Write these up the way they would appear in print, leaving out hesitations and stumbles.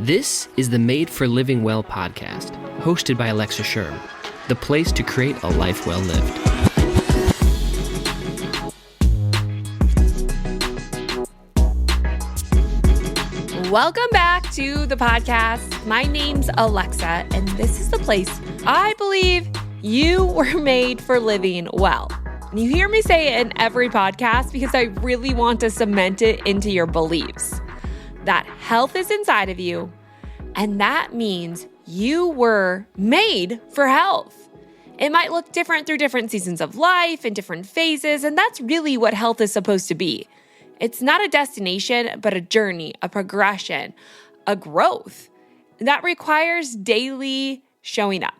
This is the Made for Living Well podcast, hosted by Alexa Sherm, the place to create a life well lived. Welcome back to the podcast. My name's Alexa, and this is the place I believe you were made for living well. And you hear me say it in every podcast because I really want to cement it into your beliefs. That health is inside of you, and that means you were made for health. It might look different through different seasons of life and different phases, and that's really what health is supposed to be. It's not a destination, but a journey, a progression, a growth that requires daily showing up.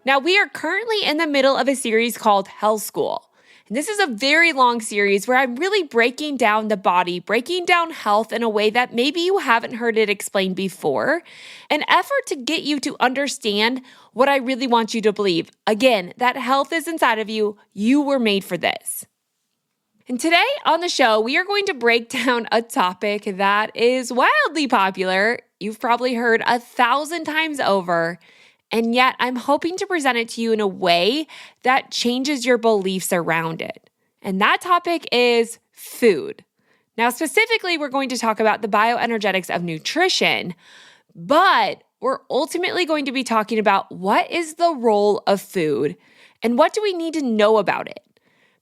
Now, we are currently in the middle of a series called Health School. And this is a very long series where I'm really breaking down the body, breaking down health in a way that maybe you haven't heard it explained before, an effort to get you to understand what I really want you to believe. Again, that health is inside of you. You were made for this. And today on the show, we are going to break down a topic that is wildly popular. You've probably heard 1,000 times over. And yet I'm hoping to present it to you in a way that changes your beliefs around it. And that topic is food. Now, specifically, we're going to talk about the bioenergetics of nutrition, but we're ultimately going to be talking about what is the role of food and what do we need to know about it?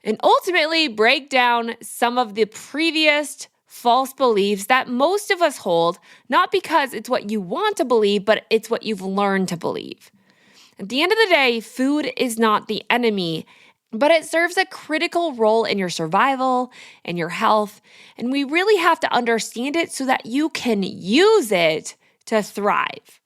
And ultimately break down some of the previous false beliefs that most of us hold, not because it's what you want to believe, but it's what you've learned to believe. At the end of the day, food is not the enemy, but it serves a critical role in your survival and your health, and we really have to understand it so that you can use it to thrive.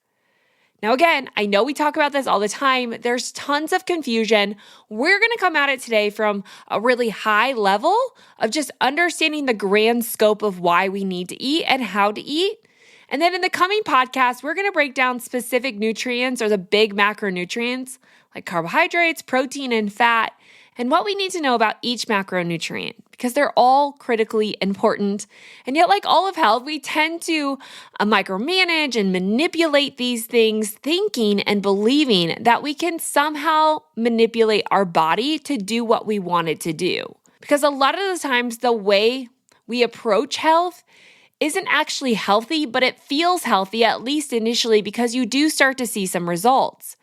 Now, again, I know we talk about this all the time. There's tons of confusion. We're going to come at it today from a really high level of just understanding the grand scope of why we need to eat and how to eat. And then in the coming podcast, we're going to break down specific nutrients or the big macronutrients like carbohydrates, protein, and fat, and what we need to know about each macronutrient because they're all critically important. And yet, like all of health, we tend to micromanage and manipulate these things, thinking and believing that we can somehow manipulate our body to do what we want it to do. Because a lot of the times, the way we approach health isn't actually healthy, but it feels healthy, at least initially, because you do start to see some results.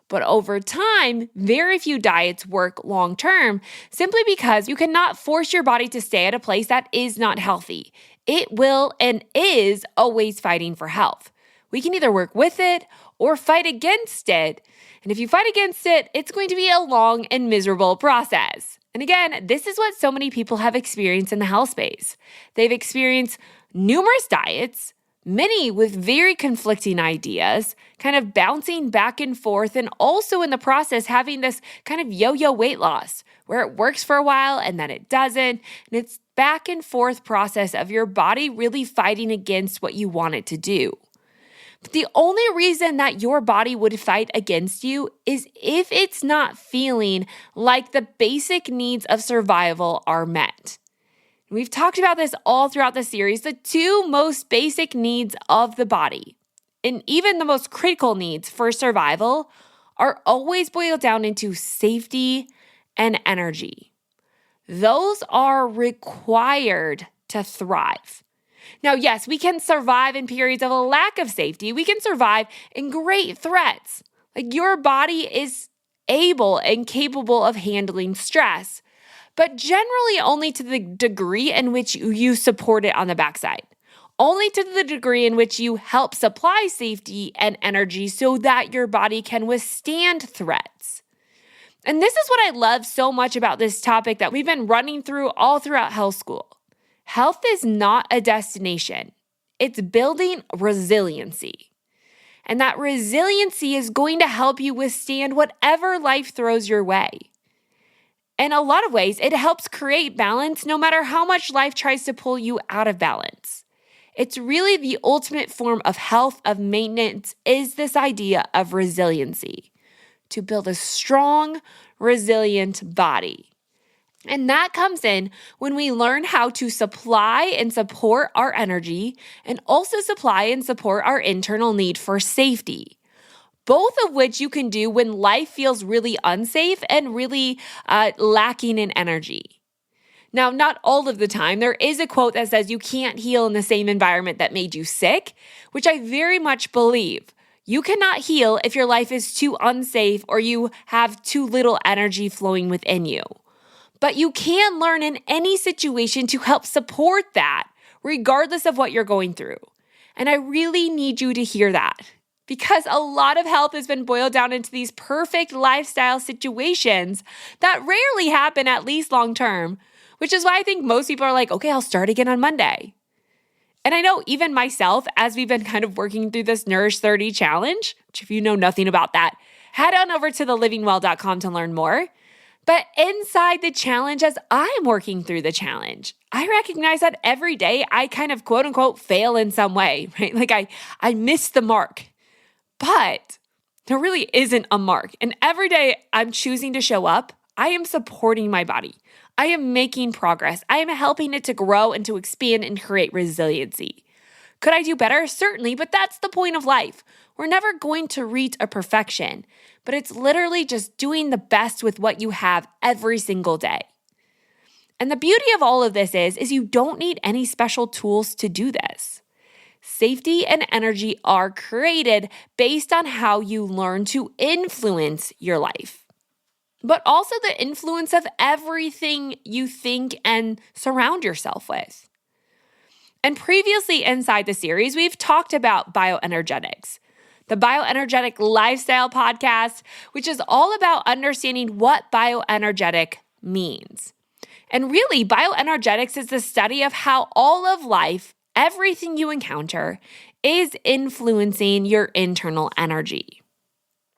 But over time, very few diets work long-term simply because you cannot force your body to stay at a place that is not healthy. It will and is always fighting for health. We can either work with it or fight against it. And if you fight against it, it's going to be a long and miserable process. And again, this is what so many people have experienced in the health space. They've experienced numerous diets, many with very conflicting ideas, kind of bouncing back and forth, and also in the process having this kind of yo-yo weight loss where it works for a while and then it doesn't. And it's back and forth process of your body really fighting against what you want it to do. But the only reason that your body would fight against you is if it's not feeling like the basic needs of survival are met. We've talked about this all throughout the series, the two most basic needs of the body, and even the most critical needs for survival, are always boiled down into safety and energy. Those are required to thrive. Now, yes, we can survive in periods of a lack of safety. We can survive in great threats. Like your body is able and capable of handling stress, but generally only to the degree in which you support it on the backside. Only to the degree in which you help supply safety and energy so that your body can withstand threats. And this is what I love so much about this topic that we've been running through all throughout health school. Health is not a destination. It's building resiliency. And that resiliency is going to help you withstand whatever life throws your way. In a lot of ways, it helps create balance no matter how much life tries to pull you out of balance. It's really the ultimate form of health, of maintenance, is this idea of resiliency. To build a strong, resilient body. And that comes in when we learn how to supply and support our energy and also supply and support our internal need for safety. Both of which you can do when life feels really unsafe and really lacking in energy. Now, not all of the time. There is a quote that says you can't heal in the same environment that made you sick, which I very much believe. You cannot heal if your life is too unsafe or you have too little energy flowing within you. But you can learn in any situation to help support that, regardless of what you're going through. And I really need you to hear that, because a lot of health has been boiled down into these perfect lifestyle situations that rarely happen, at least long term, which is why I think most people are like, okay, I'll start again on Monday. And I know even myself, as we've been kind of working through this Nourish 30 challenge, which if you know nothing about that, head on over to thelivingwell.com to learn more. But inside the challenge, as I'm working through the challenge, I recognize that every day I kind of quote unquote fail in some way, right? Like I miss the mark, but there really isn't a mark. And every day I'm choosing to show up. I am supporting my body. I am making progress. I am helping it to grow and to expand and create resiliency. Could I do better? Certainly, but that's the point of life. We're never going to reach a perfection, but it's literally just doing the best with what you have every single day. And the beauty of all of this is you don't need any special tools to do this. Safety and energy are created based on how you learn to influence your life, but also the influence of everything you think and surround yourself with. And previously inside the series, we've talked about bioenergetics, the Bioenergetic Lifestyle Podcast, which is all about understanding what bioenergetic means. And really, bioenergetics is the study of how all of life, everything you encounter, is influencing your internal energy.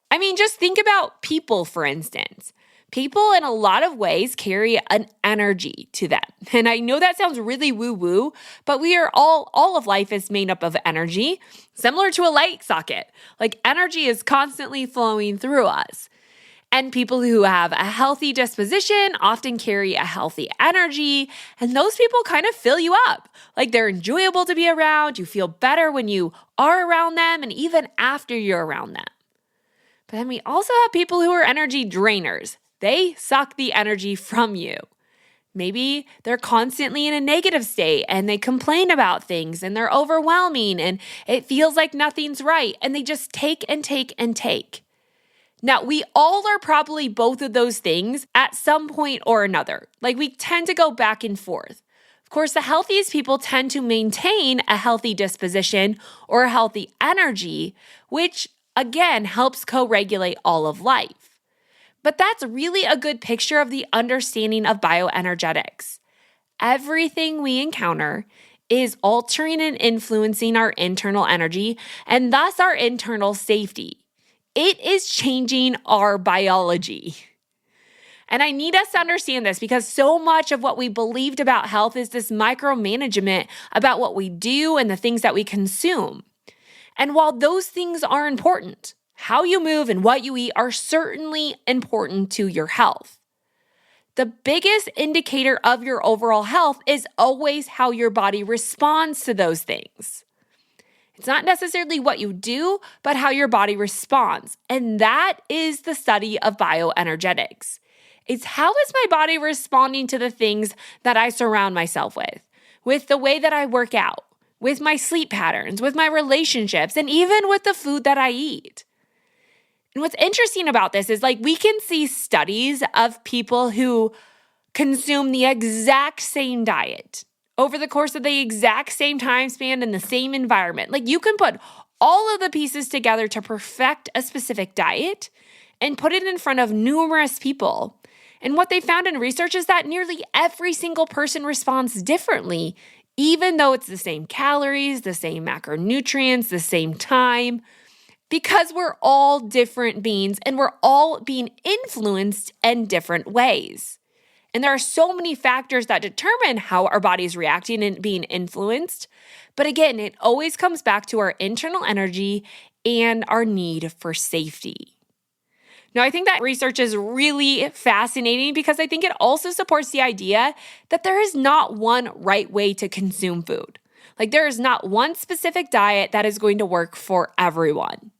I mean, just think about people, for instance. People in a lot of ways carry an energy to them. And I know that sounds really woo-woo, but we are all of life is made up of energy, similar to a light socket. Like energy is constantly flowing through us. And people who have a healthy disposition often carry a healthy energy, and those people kind of fill you up. Like they're enjoyable to be around, you feel better when you are around them, and even after you're around them. But then we also have people who are energy drainers. They suck the energy from you. Maybe they're constantly in a negative state and they complain about things and they're overwhelming and it feels like nothing's right and they just take and take and take. Now, we all are probably both of those things at some point or another. Like we tend to go back and forth. Of course, the healthiest people tend to maintain a healthy disposition or a healthy energy, which again helps co-regulate all of life. But that's really a good picture of the understanding of bioenergetics. Everything we encounter is altering and influencing our internal energy and thus our internal safety. It is changing our biology. And I need us to understand this because so much of what we believed about health is this micromanagement about what we do and the things that we consume. And while those things are important, how you move and what you eat are certainly important to your health. The biggest indicator of your overall health is always how your body responds to those things. It's not necessarily what you do, but how your body responds. And that is the study of bioenergetics. It's how is my body responding to the things that I surround myself with the way that I work out, with my sleep patterns, with my relationships, and even with the food that I eat. And what's interesting about this is like we can see studies of people who consume the exact same diet over the course of the exact same time span in the same environment. Like you can put all of the pieces together to perfect a specific diet and put it in front of numerous people. And what they found in research is that nearly every single person responds differently, even though it's the same calories, the same macronutrients, the same time. Because we're all different beings and we're all being influenced in different ways. And there are so many factors that determine how our body is reacting and being influenced. But again, it always comes back to our internal energy and our need for safety. Now, I think that research is really fascinating because I think it also supports the idea that there is not one right way to consume food. Like there is not one specific diet that is going to work for everyone.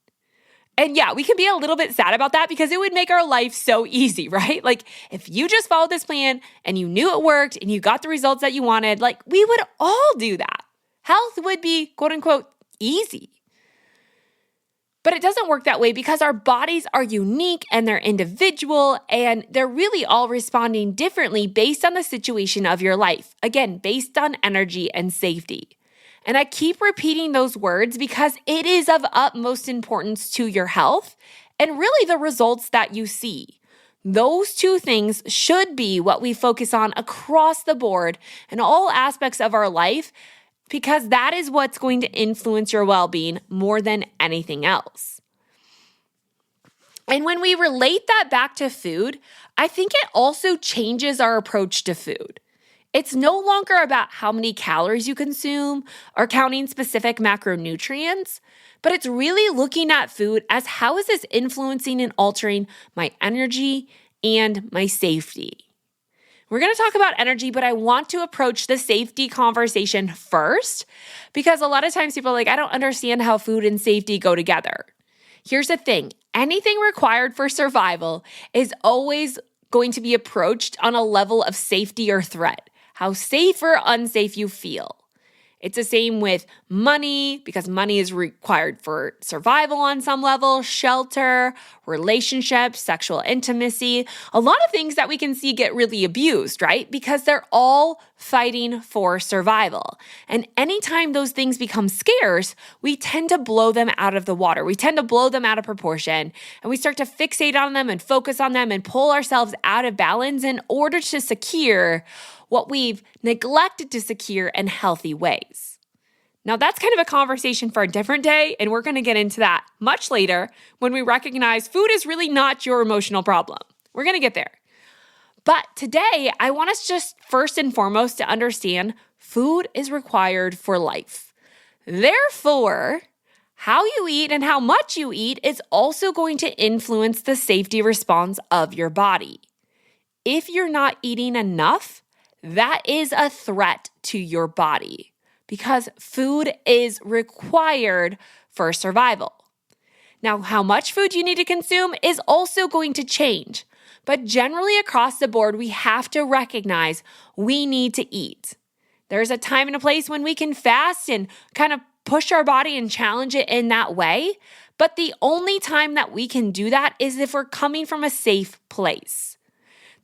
And yeah, we can be a little bit sad about that because it would make our life so easy, right? Like if you just followed this plan and you knew it worked and you got the results that you wanted, like we would all do that. Health would be quote unquote easy. But it doesn't work that way because our bodies are unique and they're individual and they're really all responding differently based on the situation of your life. Again, based on energy and safety. And I keep repeating those words because it is of utmost importance to your health and really the results that you see. Those two things should be what we focus on across the board in all aspects of our life because that is what's going to influence your well-being more than anything else. And when we relate that back to food, I think it also changes our approach to food. It's no longer about how many calories you consume or counting specific macronutrients, but it's really looking at food as how is this influencing and altering my energy and my safety. We're going to talk about energy, but I want to approach the safety conversation first because a lot of times people are like, I don't understand how food and safety go together. Here's the thing. Anything required for survival is always going to be approached on a level of safety or threat, how safe or unsafe you feel. It's the same with money because money is required for survival on some level, shelter, relationships, sexual intimacy, a lot of things that we can see get really abused, right? Because they're all fighting for survival. And anytime those things become scarce, we tend to blow them out of the water. We tend to blow them out of proportion and we start to fixate on them and focus on them and pull ourselves out of balance in order to secure what we've neglected to secure in healthy ways. Now, that's kind of a conversation for a different day, and we're going to get into that much later when we recognize food is really not your emotional problem. We're going to get there. But today, I want us just first and foremost to understand food is required for life. Therefore, how you eat and how much you eat is also going to influence the safety response of your body. If you're not eating enough, that is a threat to your body because food is required for survival. Now, how much food you need to consume is also going to change, but generally across the board, we have to recognize we need to eat. There's a time and a place when we can fast and kind of push our body and challenge it in that way, but the only time that we can do that is if we're coming from a safe place.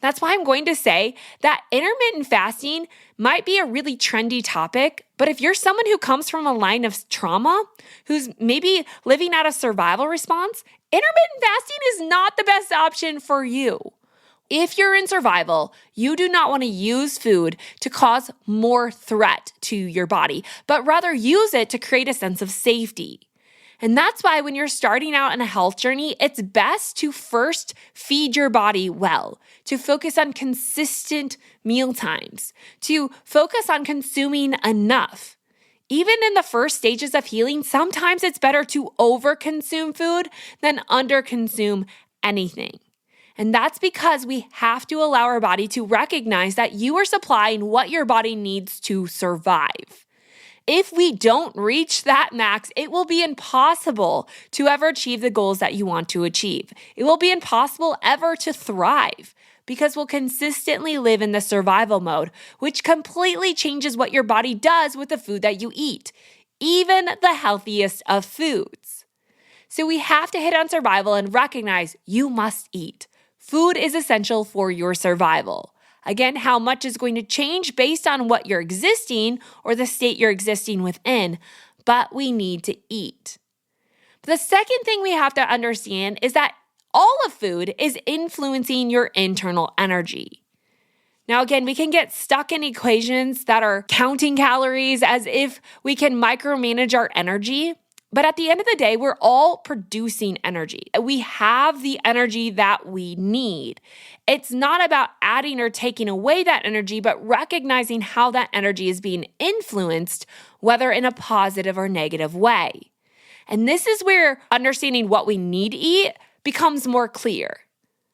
That's why I'm going to say that intermittent fasting might be a really trendy topic, but if you're someone who comes from a line of trauma, who's maybe living out a survival response, intermittent fasting is not the best option for you. If you're in survival, you do not want to use food to cause more threat to your body, but rather use it to create a sense of safety. And that's why when you're starting out in a health journey, it's best to first feed your body well, to focus on consistent meal times, to focus on consuming enough. Even in the first stages of healing, sometimes it's better to overconsume food than underconsume anything. And that's because we have to allow our body to recognize that you are supplying what your body needs to survive. If we don't reach that max, it will be impossible to ever achieve the goals that you want to achieve. It will be impossible ever to thrive because we'll consistently live in the survival mode, which completely changes what your body does with the food that you eat, even the healthiest of foods. So we have to hit on survival and recognize you must eat. Food is essential for your survival. Again, how much is going to change based on what you're existing or the state you're existing within, but we need to eat. The second thing we have to understand is that all of food is influencing your internal energy. Now, again, we can get stuck in equations that are counting calories as if we can micromanage our energy. But at the end of the day, we're all producing energy. We have the energy that we need. It's not about adding or taking away that energy, but recognizing how that energy is being influenced, whether in a positive or negative way. And this is where understanding what we need to eat becomes more clear.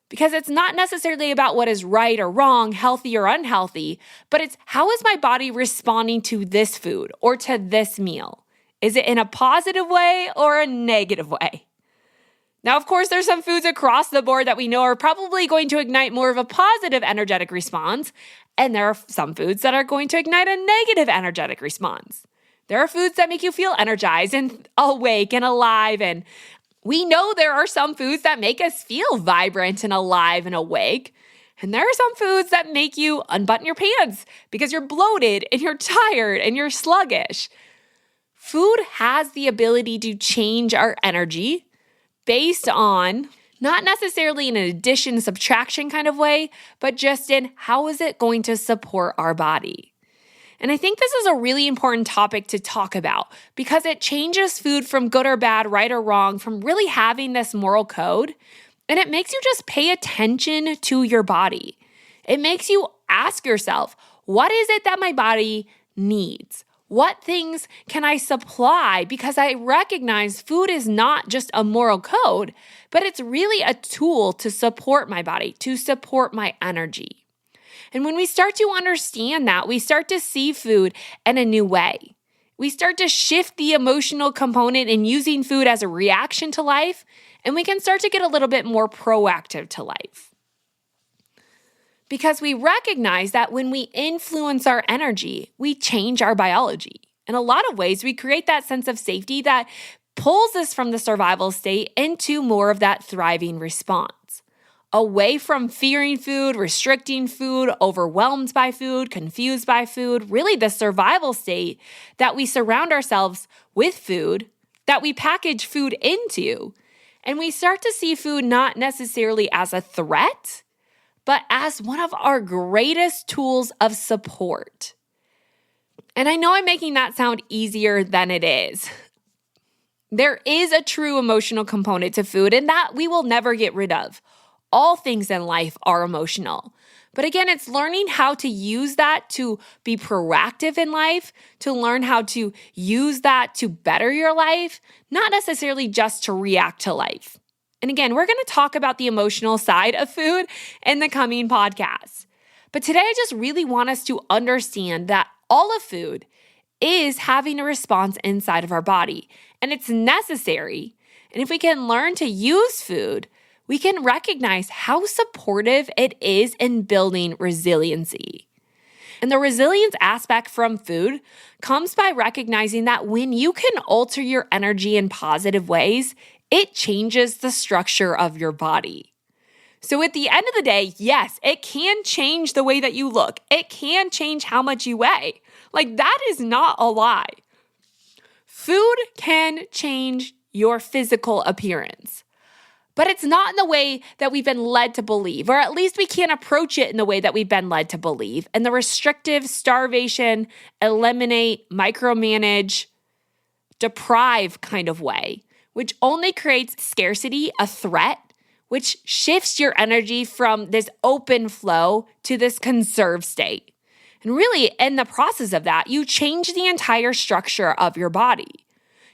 Because it's not necessarily about what is right or wrong, healthy or unhealthy, but it's how is my body responding to this food or to this meal? Is it in a positive way or a negative way? Now, of course, there's some foods across the board that we know are probably going to ignite more of a positive energetic response, and there are some foods that are going to ignite a negative energetic response. There are foods that make you feel energized and awake and alive, and we know there are some foods that make us feel vibrant and alive and awake. And there are some foods that make you unbutton your pants because you're bloated and you're tired and you're sluggish. Food has the ability to change our energy based on not necessarily in an addition, subtraction kind of way, but just in how is it going to support our body. And I think this is a really important topic to talk about because it changes food from good or bad, right or wrong, from really having this moral code. And it makes you just pay attention to your body. It makes you ask yourself, what is it that my body needs? What things can I supply? Because I recognize food is not just a moral code, but it's really a tool to support my body, to support my energy. And when we start to understand that, we start to see food in a new way. We start to shift the emotional component in using food as a reaction to life, and we can start to get a little bit more proactive to life. Because we recognize that when we influence our energy, we change our biology. In a lot of ways, we create that sense of safety that pulls us from the survival state into more of that thriving response. Away from fearing food, restricting food, overwhelmed by food, confused by food, really the survival state that we surround ourselves with food, that we package food into. And we start to see food not necessarily as a threat, but as one of our greatest tools of support. And I know I'm making that sound easier than it is. There is a true emotional component to food, and that we will never get rid of. All things in life are emotional. But again, it's learning how to use that to be proactive in life, to learn how to use that to better your life, not necessarily just to react to life. And again, we're going to talk about the emotional side of food in the coming podcasts. But today, I just really want us to understand that all of food is having a response inside of our body, and it's necessary. And if we can learn to use food, we can recognize how supportive it is in building resiliency. And the resilience aspect from food comes by recognizing that when you can alter your energy in positive ways, it changes the structure of your body. So at the end of the day, yes, it can change the way that you look. It can change how much you weigh. Like, that is not a lie. Food can change your physical appearance. But it's not in the way that we've been led to believe, or at least we can't approach it in the way that we've been led to believe. And the restrictive, starvation, eliminate, micromanage, deprive kind of way, which only creates scarcity, a threat, which shifts your energy from this open flow to this conserved state. And really, in the process of that, you change the entire structure of your body.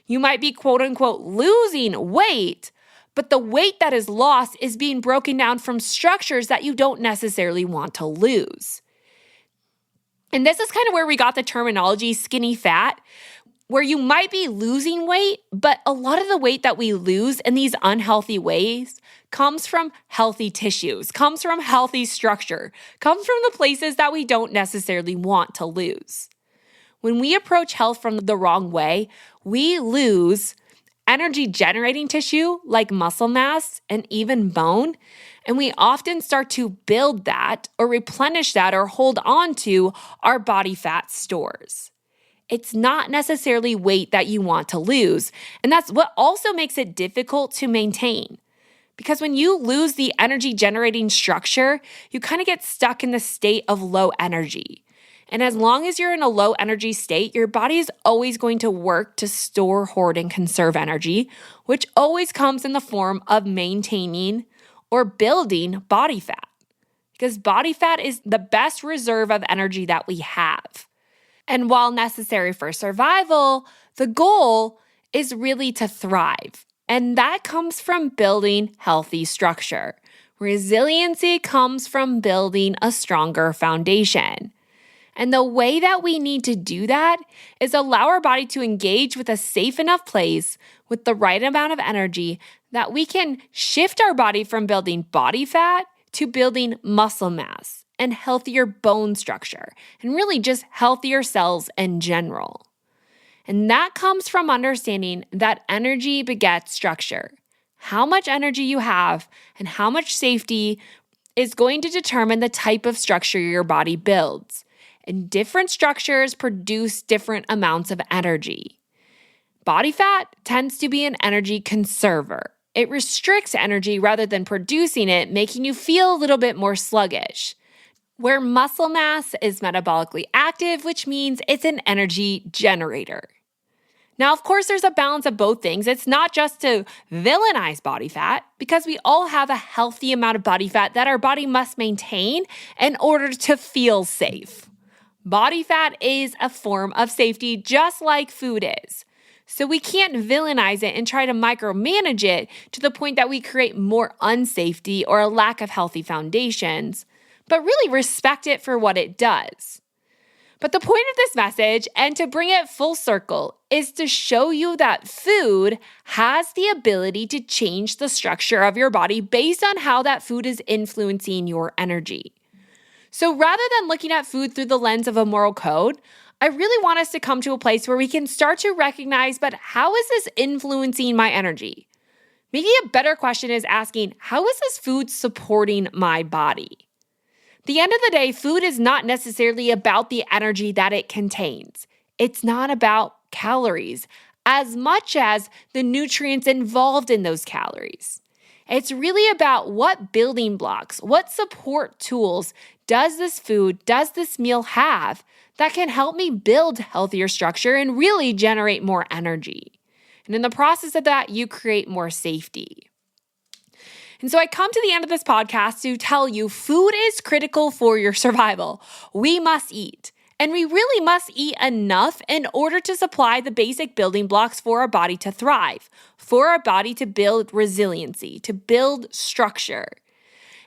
You might be, quote unquote, losing weight, but the weight that is lost is being broken down from structures that you don't necessarily want to lose. And this is kind of where we got the terminology skinny fat, where you might be losing weight, but a lot of the weight that we lose in these unhealthy ways comes from healthy tissues, comes from healthy structure, comes from the places that we don't necessarily want to lose. When we approach health from the wrong way, we lose energy generating tissue like muscle mass and even bone, and we often start to build that or replenish that or hold on to our body fat stores. It's not necessarily weight that you want to lose, and that's what also makes it difficult to maintain. Because when you lose the energy generating structure, you kind of get stuck in the state of low energy. And as long as you're in a low energy state, your body is always going to work to store, hoard, and conserve energy, which always comes in the form of maintaining or building body fat. Because body fat is the best reserve of energy that we have. And while necessary for survival, the goal is really to thrive. And that comes from building healthy structure. Resiliency comes from building a stronger foundation. And the way that we need to do that is allow our body to engage with a safe enough place with the right amount of energy that we can shift our body from building body fat to building muscle mass and healthier bone structure, and really just healthier cells in general. And that comes from understanding that energy begets structure. How much energy you have and how much safety is going to determine the type of structure your body builds. And different structures produce different amounts of energy. Body fat tends to be an energy conserver. It restricts energy rather than producing it, making you feel a little bit more sluggish. Where muscle mass is metabolically active, which means it's an energy generator. Now, of course, there's a balance of both things. It's not just to villainize body fat, because we all have a healthy amount of body fat that our body must maintain in order to feel safe. Body fat is a form of safety, just like food is. So we can't villainize it and try to micromanage it to the point that we create more unsafety or a lack of healthy foundations, but really respect it for what it does. But the point of this message, and to bring it full circle, is to show you that food has the ability to change the structure of your body based on how that food is influencing your energy. So rather than looking at food through the lens of a moral code, I really want us to come to a place where we can start to recognize, but how is this influencing my energy? Maybe a better question is asking, how is this food supporting my body? At the end of the day, food is not necessarily about the energy that it contains. It's not about calories as much as the nutrients involved in those calories. It's really about what building blocks, what support tools does this meal have that can help me build healthier structure and really generate more energy. And in the process of that, you create more safety. And so I come to the end of this podcast to tell you food is critical for your survival. We must eat. And we really must eat enough in order to supply the basic building blocks for our body to thrive, for our body to build resiliency, to build structure.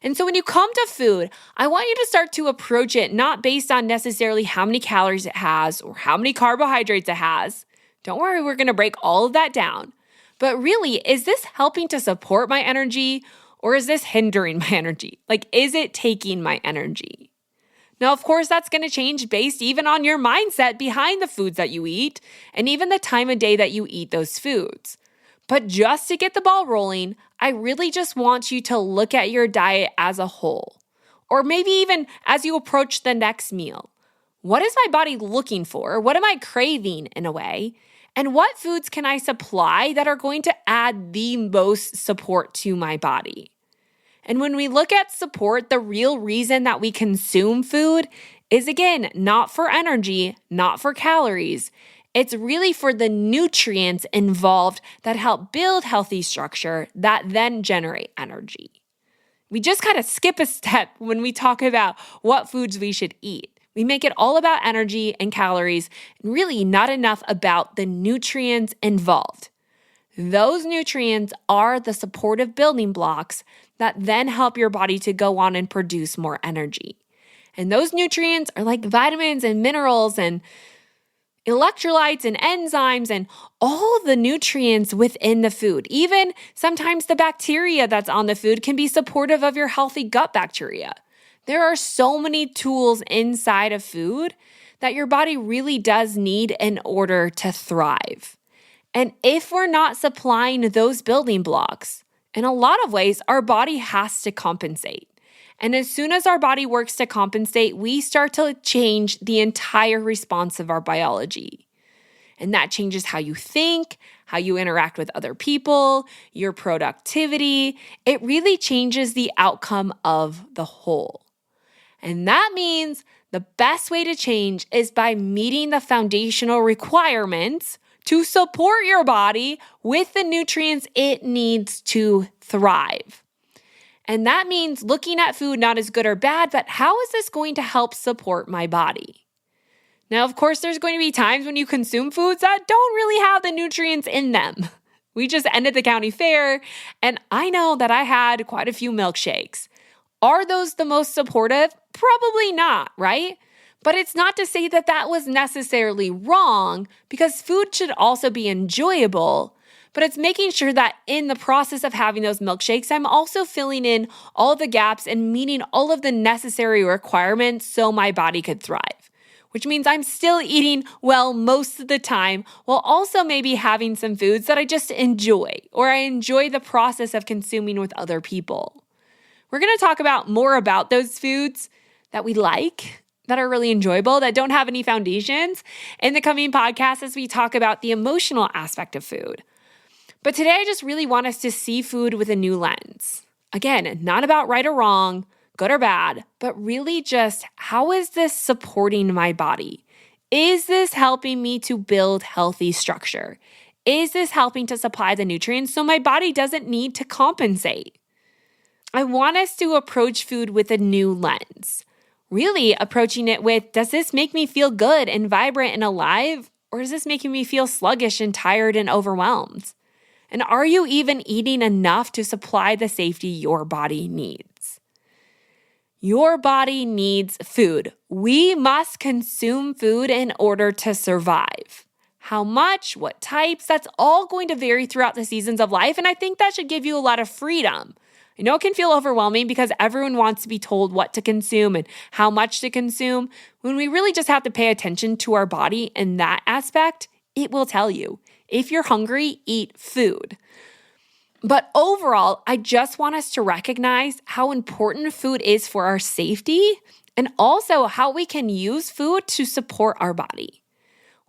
And so when you come to food, I want you to start to approach it not based on necessarily how many calories it has or how many carbohydrates it has. Don't worry, we're going to break all of that down. But really, is this helping to support my energy, or is this hindering my energy? Like, is it taking my energy? Now, of course, that's going to change based even on your mindset behind the foods that you eat and even the time of day that you eat those foods. But just to get the ball rolling, I really just want you to look at your diet as a whole, or maybe even as you approach the next meal. What is my body looking for? What am I craving in a way? And what foods can I supply that are going to add the most support to my body? And when we look at support, the real reason that we consume food is, again, not for energy, not for calories. It's really for the nutrients involved that help build healthy structure that then generate energy. We just kind of skip a step when we talk about what foods we should eat. We make it all about energy and calories, and really not enough about the nutrients involved. Those nutrients are the supportive building blocks that then help your body to go on and produce more energy. And those nutrients are like vitamins and minerals and electrolytes and enzymes and all the nutrients within the food. Even sometimes the bacteria that's on the food can be supportive of your healthy gut bacteria. There are so many tools inside of food that your body really does need in order to thrive. And if we're not supplying those building blocks, in a lot of ways, our body has to compensate. And as soon as our body works to compensate, we start to change the entire response of our biology. And that changes how you think, how you interact with other people, your productivity. It really changes the outcome of the whole. And that means the best way to change is by meeting the foundational requirements to support your body with the nutrients it needs to thrive. And that means looking at food not as good or bad, but how is this going to help support my body? Now, of course, there's going to be times when you consume foods that don't really have the nutrients in them. We just ended the county fair, and I know that I had quite a few milkshakes. Are those the most supportive? Probably not, right? But it's not to say that that was necessarily wrong, because food should also be enjoyable. But it's making sure that in the process of having those milkshakes, I'm also filling in all the gaps and meeting all of the necessary requirements so my body could thrive. Which means I'm still eating well most of the time, while also maybe having some foods that I just enjoy, or I enjoy the process of consuming with other people. We're going to talk more about those foods that we like, that are really enjoyable, that don't have any foundations in the coming podcast as we talk about the emotional aspect of food. But today I just really want us to see food with a new lens. Again, not about right or wrong, good or bad, but really just how is this supporting my body? Is this helping me to build healthy structure? Is this helping to supply the nutrients so my body doesn't need to compensate? I want us to approach food with a new lens. Really approaching it with, does this make me feel good and vibrant and alive? Or is this making me feel sluggish and tired and overwhelmed? And are you even eating enough to supply the safety your body needs? Your body needs food. We must consume food in order to survive. How much, what types, that's all going to vary throughout the seasons of life, and I think that should give you a lot of freedom. I know it can feel overwhelming because everyone wants to be told what to consume and how much to consume, when we really just have to pay attention to our body in that aspect. It will tell you. If you're hungry, eat food. But overall, I just want us to recognize how important food is for our safety and also how we can use food to support our body.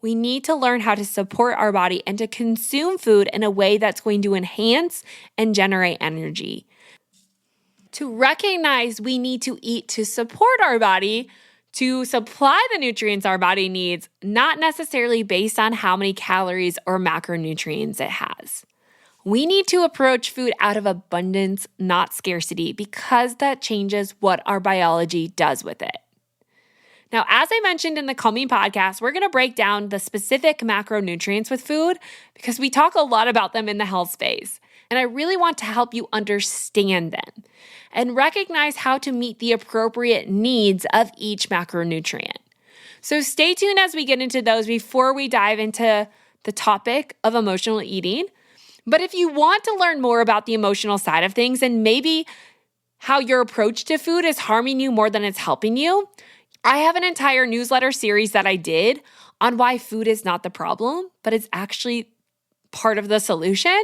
We need to learn how to support our body and to consume food in a way that's going to enhance and generate energy. To recognize we need to eat to support our body, to supply the nutrients our body needs, not necessarily based on how many calories or macronutrients it has. We need to approach food out of abundance, not scarcity, because that changes what our biology does with it. Now, as I mentioned in the coming podcast, we're going to break down the specific macronutrients with food because we talk a lot about them in the health space. And I really want to help you understand them and recognize how to meet the appropriate needs of each macronutrient. So stay tuned as we get into those before we dive into the topic of emotional eating. But if you want to learn more about the emotional side of things and maybe how your approach to food is harming you more than it's helping you, I have an entire newsletter series that I did on why food is not the problem, but it's actually part of the solution.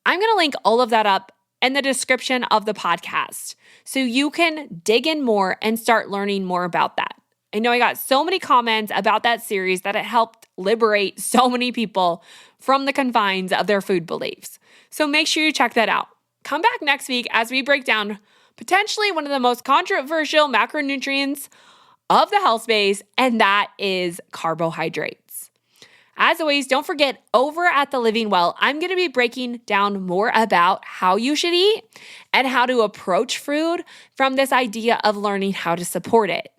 I'm going to link all of that up in the description of the podcast so you can dig in more and start learning more about that. I know I got so many comments about that series that it helped liberate so many people from the confines of their food beliefs. So make sure you check that out. Come back next week as we break down potentially one of the most controversial macronutrients of the health space, and that is carbohydrates. As always, don't forget, over at The Living Well, I'm going to be breaking down more about how you should eat and how to approach food from this idea of learning how to support it.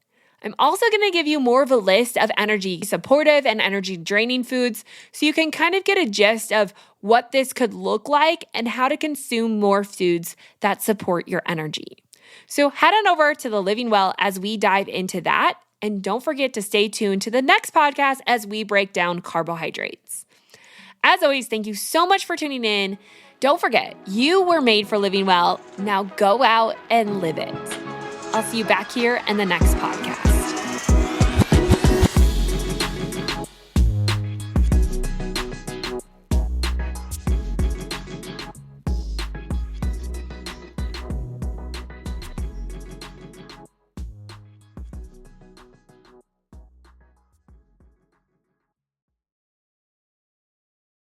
I'm also going to give you more of a list of energy supportive and energy draining foods so you can kind of get a gist of what this could look like and how to consume more foods that support your energy. So head on over to The Living Well as we dive into that. And don't forget to stay tuned to the next podcast as we break down carbohydrates. As always, thank you so much for tuning in. Don't forget, you were made for living well. Now go out and live it. I'll see you back here in the next podcast.